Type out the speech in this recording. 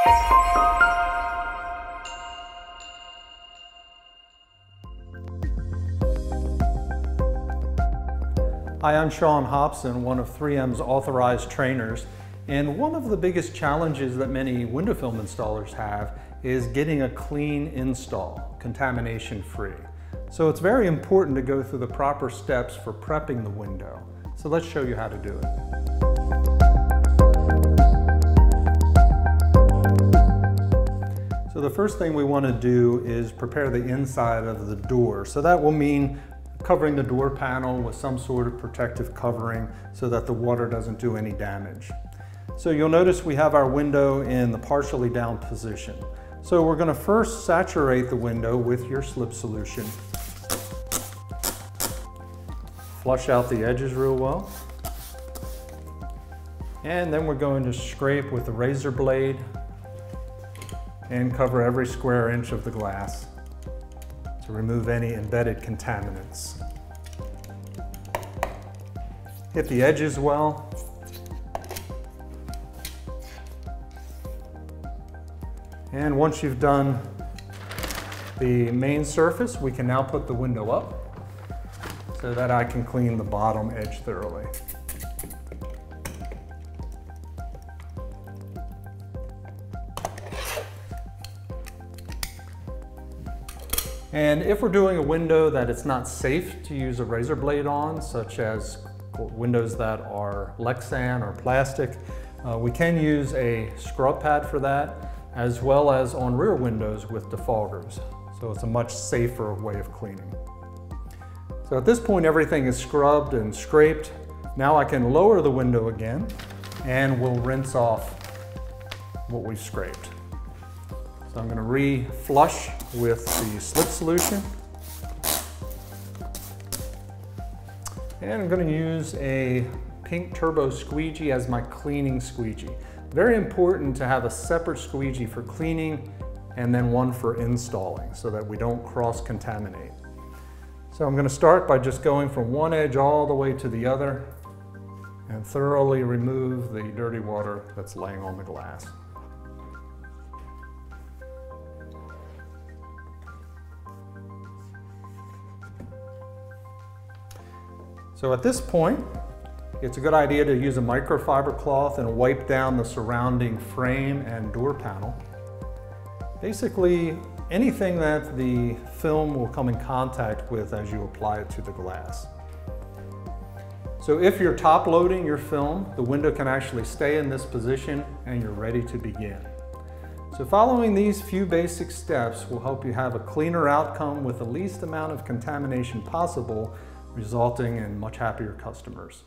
Hi, I'm Shawn Hobson, one of 3M's authorized trainers, and one of the biggest challenges that many window film installers have is getting a clean install, contamination-free. So it's very important to go through the proper steps for prepping the window. So let's show you how to do it. So the first thing we want to do is prepare the inside of the door. So that will mean covering the door panel with some sort of protective covering so that the water doesn't do any damage. So you'll notice we have our window in the partially down position. So we're going to first saturate the window with your slip solution. Flush out the edges real well. And then we're going to scrape with the razor blade and cover every square inch of the glass to remove any embedded contaminants. Hit the edges well. And once you've done the main surface, we can now put the window up so that I can clean the bottom edge thoroughly. And if we're doing a window that it's not safe to use a razor blade on, such as windows that are Lexan or plastic, we can use a scrub pad for that, as well as on rear windows with defoggers. So it's a much safer way of cleaning. So at this point, everything is scrubbed and scraped. Now I can lower the window again and we'll rinse off what we've scraped. So I'm going to re-flush with the slip solution. And I'm going to use a pink turbo squeegee as my cleaning squeegee. Very important to have a separate squeegee for cleaning and then one for installing so that we don't cross-contaminate. So I'm going to start by just going from one edge all the way to the other and thoroughly remove the dirty water that's laying on the glass. So at this point, it's a good idea to use a microfiber cloth and wipe down the surrounding frame and door panel. Basically, anything that the film will come in contact with as you apply it to the glass. So if you're top loading your film, the window can actually stay in this position and you're ready to begin. So following these few basic steps will help you have a cleaner outcome with the least amount of contamination possible, resulting in much happier customers.